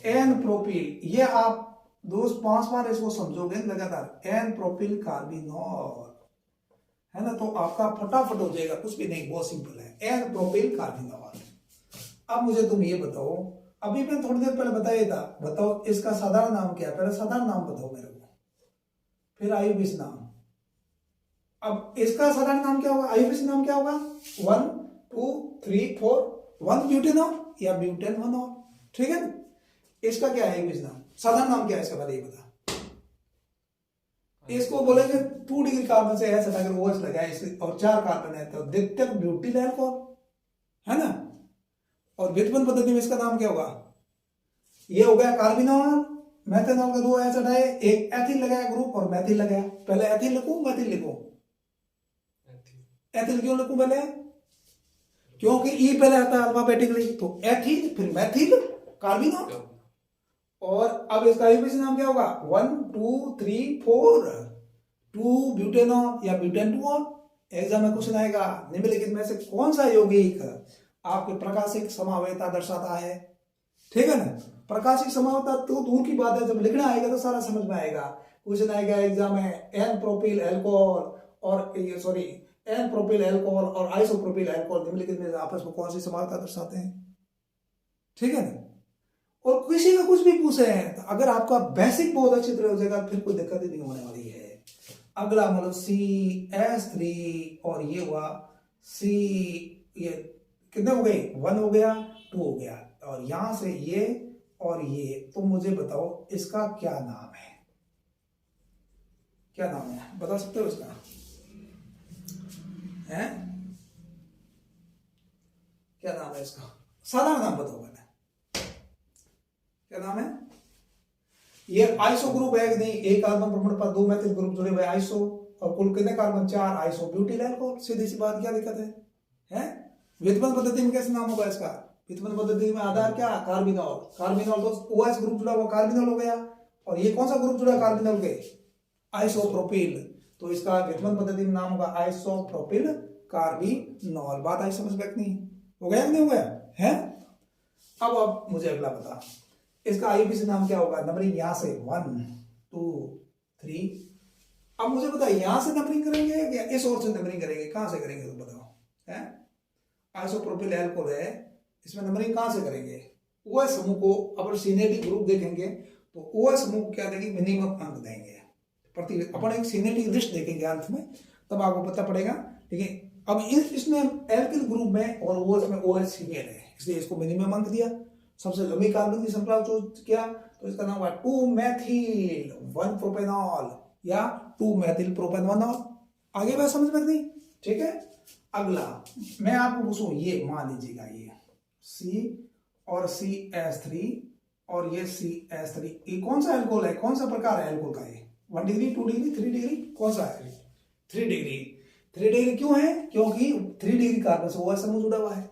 N propyl. ये आप 5 बार इसको समझोगे लगातार, एन प्रोपिल कार्बिनॉल, है ना, तो आपका फटाफट हो जाएगा, कुछ भी नहीं, बहुत सिंपल है, एन प्रोपिल कार्बिनॉल। अब मुझे तुम ये बताओ, अभी मैं थोड़ी देर पहले बताया था, बताओ इसका साधारण नाम क्या है? पहले साधारण नाम बताओ मेरे को, फिर IUPAC नाम। अब इसका साधारण नाम क्या होगा? IUPAC नाम क्या होगा? 1 2 3 4 1 ब्यूटेनॉल या ब्यूटेन 1ऑल। ठीक है ना, इसका क्या है IUPAC नाम? साधारण नाम क्या है इसका? पहले ये बता। इसको बोलेंगे 2 डिग्री कार्बन से H हटाकर OH लगाए और 4 कार्बन है तो द्वितीयक ब्यूटिल एल्कोहल, है ना। और व्युत्पन्न पद्धति में इसका नाम क्या होगा? ये हो गया कार्बिनॉल, मेथेनॉल का 2 H हटाए, एक एथिल लगाया ग्रुप और मेथिल लगाया। पहले एथिल लिखूं मेथिल लिखूं? एथिल क्यों लिखूं पहले? क्योंकि E पहले आता है अल्फाबेटिकली, तो एथिल फिर मेथिल कार्बिनॉल। और अब इसका IUPAC नाम क्या होगा? 1 2 3 4 2 ब्यूटेनॉल या ब्यूटेन 2ऑल। एग्जाम में क्वेश्चन आएगा, निम्नलिखित में से कौन सा यौगिक आपके प्रकाशिक समावयता दर्शाता है? ठीक है ना, प्रकाशिक समावयता तो दूर की बात है, जब लिखना आएगा तो सारा समझ में आएगा। क्वेश्चन आएगा एग्जाम में, एन प्रोपिल एल्कोहल और एन प्रोपिल एल्कोहल और आइसोप्रोपिल एल्कोहल निम्नलिखित में आपस में कौन सी समावयता दर्शाते हैं? ठीक है ना। और किसी का कुछ भी पूछे हैं तो अगर आपका बेसिक बहुत अच्छी तरह हो जाएगा फिर कोई दिक्कत ही नहीं होने वाली है। अगला मतलब CS3 और ये हुआ सी, ये कितने हो गए, 1 हो गया, 2 हो गया, और यहां से ये और ये। तो मुझे बताओ इसका क्या नाम है, क्या नाम है, बता सकते हो इसका है, क्या नाम है इसका, साधारण नाम बताओ मैंने, क्या नाम है। ये आइसो ग्रुप है कि नहीं, एक कार्बन परमाणु पर 2 मैथिल ग्रुप जुड़े हुए आइसो, और कुल कितने कार्बन, 4 आइसो ब्यूटिल अल्कोहल, सीधी सी बात, क्या दिक्कत है, हैं? व्युत्पन्न पद्धति में कैसे नाम होगा इसका, व्युत्पन्न पद्धति में आधार क्या, कार्बिनॉल, कार्बिनॉल तो OH ग्रुप जुड़ा हुआ कार्बिनॉल हो गया, और ये कौन सा ग्रुप जुड़ा कार्बिनॉल के, आइसोप्रोपिल, तो इसका व्युत्पन्न पद्धति में नाम होगा आइसोप्रोपिल कार्बिनॉल। बात आई समझ में नहीं, हो गया कि नहीं हो गया है। अब मुझे अगला बता, इसका IUPAC नाम क्या होगा, नंबरिंग यहां से 1 2 3। अब मुझे बताइए यहां से नंबरिंग करेंगे या इस ओर से नंबरिंग करेंगे, कहां से करेंगे तो बताओ, है आइसोप्रोपिल अल्कोहल है, इसमें नंबरिंग कहां से करेंगे, OH समूह को, अगर सिनेटिक ग्रुप देखेंगे तो OH समूह को क्या देंगे, मिनिमम अंक देंगे प्रति, अपन एक सिनेटिक लिस्ट देखेंगे अंत में, तब आपको पता पड़ेगा, ठीक है। अब इसमें एल्किल ग्रुप में और OH में OH सीनियर है, इसलिए इसको मिनिमम अंक दिया। सबसे लंबी कार्बन की श्रृंखला चूज किया तो इसका नाम हुआ 2 मैथिल 1 प्रोपेनॉल या 2 मैथिल प्रोपेनॉल। आगे बात समझ में नहीं, ठीक है। अगला मैं आपको पूछूं, ये मान लीजिएगा ये C और CS3 और ये CS3, ये कौन सा एल्कोहल है, कौन सा प्रकार है एल्कोहल का, ये 1 डिग्री 2 डिग्री 3 डिग्री, कौन सा है, 3 डिग्री। 3 डिग्री क्यों है, क्योंकि 3 डिग्री कार्बन से OH समूह जुड़ा हुआ है,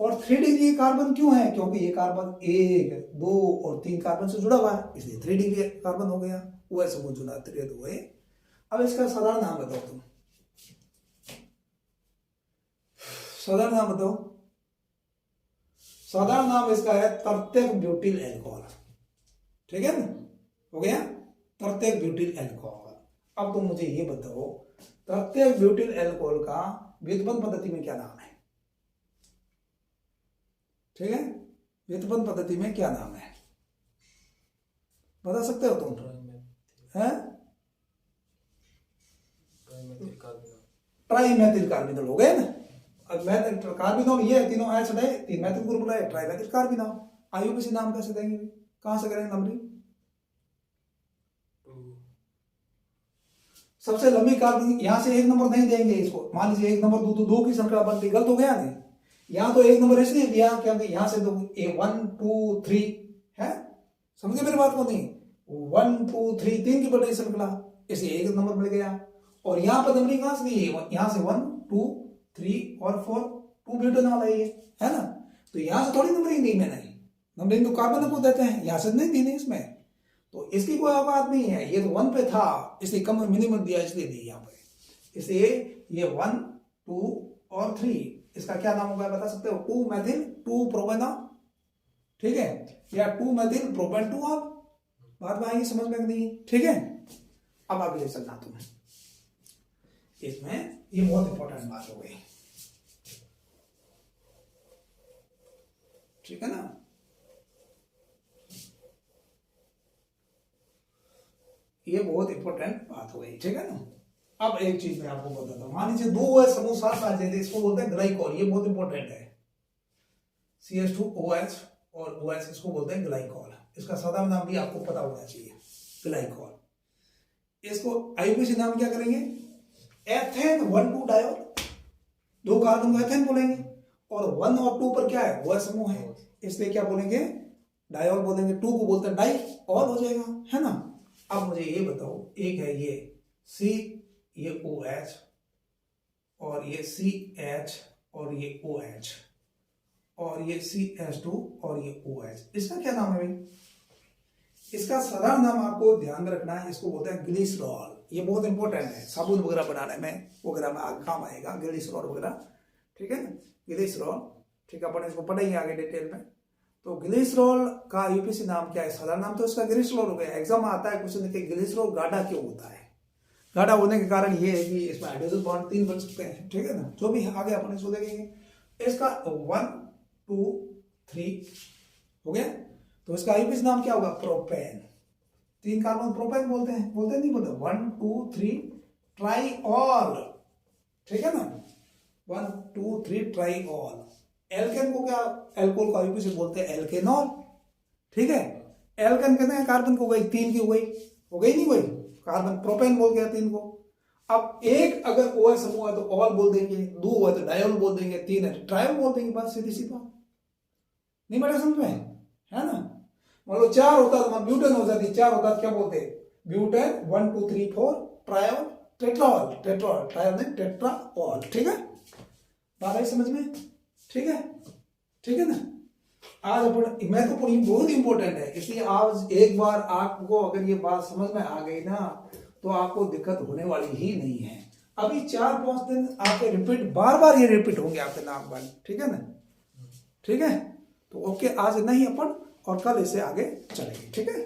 और 3 डिग्री कार्बन क्यों है, क्योंकि ये कार्बन 1 2 और 3 कार्बन से जुड़ा हुआ है, इसलिए 3 डिग्री कार्बन हो गया, OH समूह जुड़ा 3 हुए। अब इसका साधारण नाम बताओ तुम, साधारण नाम बताओ, साधारण नाम इसका है तृतीयक ब्यूटिल अल्कोहल, ठीक है ना, हो गया तृतीयक ब्यूटिल अल्कोहल। अब तुम मुझे ये बताओ तृतीयक ब्यूटिल अल्कोहल का व्युत्पन्न पद्धति में क्या नाम है, ठीक है, व्युत्पन्न पद्धति में क्या नाम है, बता सकते हो तुम, हैं? ट्राइमेथिल कार्बिनॉल हो गए ना। अब मैथिल कार्बिनॉल ये तीनों एसिड है, 3 मैथिल ग्रुप है, ट्राइमेथिल कार्बिनॉल। IUPAC नाम कैसे देंगे, कहां से करेंगे नंबरिंग, सबसे लंबी कार्बन, यहां से 1 नंबर नहीं देंगे इसको, मान लीजिए 1 नंबर 2 की संख्या बनती, गलत हो गया नहीं, यहां तो 1 नंबर इसलिए दिया क्योंकि यहां से 1 2 3 है, समझे मेरी बात को नहीं, 1 2 3 3 की बड़ी श्रृंखला, इसलिए 1 नंबर मिल गया। और यहां पर नंबरिंग कहां से दी है, यहां से 1 2 3 और 4 2 ब्यूटेनॉल है ना, तो यहां से थोड़ी नंबरिंग दी मैंने, नंबरिंग तो कार्बन को देते हैं, यहां से नहीं दी नहीं इसमें, तो इसकी कोई औकात नहीं है, ये तो 1 पे था इसलिए कम मिनिमम दिया इसलिए दी यहाँ पे, इसलिए ये 1 2 और 3, इसका क्या नाम होगा बता सकते हो, 2 मैथिल 2 प्रोपेनॉल, ठीक है, या 2 मैथिल प्रोपेनॉल। बात में आएगी समझ में नहीं, ठीक है। अब आगे चलना तुम, इसमें ये बहुत इंपॉर्टेंट बात हो गई, ठीक है ना। ये बहुत इंपॉर्टेंट बात हो गई, ठीक है ना। अब एक चीज मैं आपको बताता हूं, मान लीजिए 2 OH समूह साथ में आते हैं, इसको बोलते हैं ग्लाइकॉल, ये बहुत इंपॉर्टेंट है, CH2OH और OH इसको बोलते हैं ग्लाइकॉल, इसका साधारण नाम भी आपको पता होना चाहिए, ग्लाइकॉल। इसको IUPAC नाम क्या करेंगे, एथेन 1 2 डायोल, 2 कार्बन को एथेन बोलेंगे, और 1 और 2 पर क्या है, OH समूह है, इसलिए क्या बोलेंगे, डायोल बोलेंगे, 2 को बोलते हैं डाई, और हो जाएगा, है ना। अब मुझे ये बताओ, एक है ये C, ये OH, और ये CH, और ये OH, और ये CH2 और ये OH, इसका क्या नाम है भाई, इसका साधारण नाम आपको ध्यान में रखना है, इसको बोलते हैं ग्लिसरॉल, ये बहुत इंपॉर्टेंट है, साबुन वगैरह बनाने में वगैरह में काम आएगा ग्लिसरॉल वगैरह, ठीक है ना, ग्लिसरॉल, ठीक है, अपन इसको पढ़ेंगे आगे डिटेल में। तो ग्लिसरॉल का IUPAC नाम क्या है, साधारण नाम तो इसका ग्लिसरॉल हो गया, एग्जाम में आता है क्वेश्चन कि ग्लिसरॉल गाढ़ा क्यों होता है, गाढ़ा होने के कारण ये है कि इसमें हाइड्रोजन बॉन्ड 3 बन सकते हैं, ठीक है ना, जो भी आगे अपन इसको देखेंगे। इसका 1 2 3 हो गया। तो इसका आईयूपीएसी नाम क्या होगा? प्रोपेन। 3 कार्बन प्रोपेन बोलते हैं, बोलते नहीं बोलते? 1 2 3 ट्राईऑल, ठीक है ना? 1 2 3 ट्राईऑल। एल्केन को क्या, एल्कोहल को आईयूपीएसी बोलते हैं एल्केनॉल, ठीक है। एल्केन कहते हैं कार्बन को, गई 3 की हो गई नहीं कोई कार्बन, प्रोपेन बोल गया 3 को। अब एक अगर OH समूह है तो ऑल बोल देंगे, 2 हुआ तो डायोल बोल देंगे, 3 है तो ट्रायोल बोल देंगे, बस सीधी सी बात। नहीं बैठा समझ में, है ना? मान लो 4 होता तो ब्यूटेन हो जाती, 4 होता तो क्या बोलते? ब्यूटेन 1 2 3 4 ट्रायोल टेट्राऑल, ट्रायोल नहीं टेट्राऑल, ठीक है। बात आई समझ में? ठीक है ना? आज अपन महत्वपूर्ण, बहुत इंपॉर्टेंट है, इसलिए आज एक बार आपको अगर ये बात समझ में आ गई ना तो आपको दिक्कत होने वाली ही नहीं है। अभी 4-5 दिन आपके रिपीट, बार ये रिपीट होंगे आपके नाम वाले, ठीक है ना? ठीक है, तो ओके, आज नहीं अपन, और कल इसे आगे चलेंगे, ठीक है।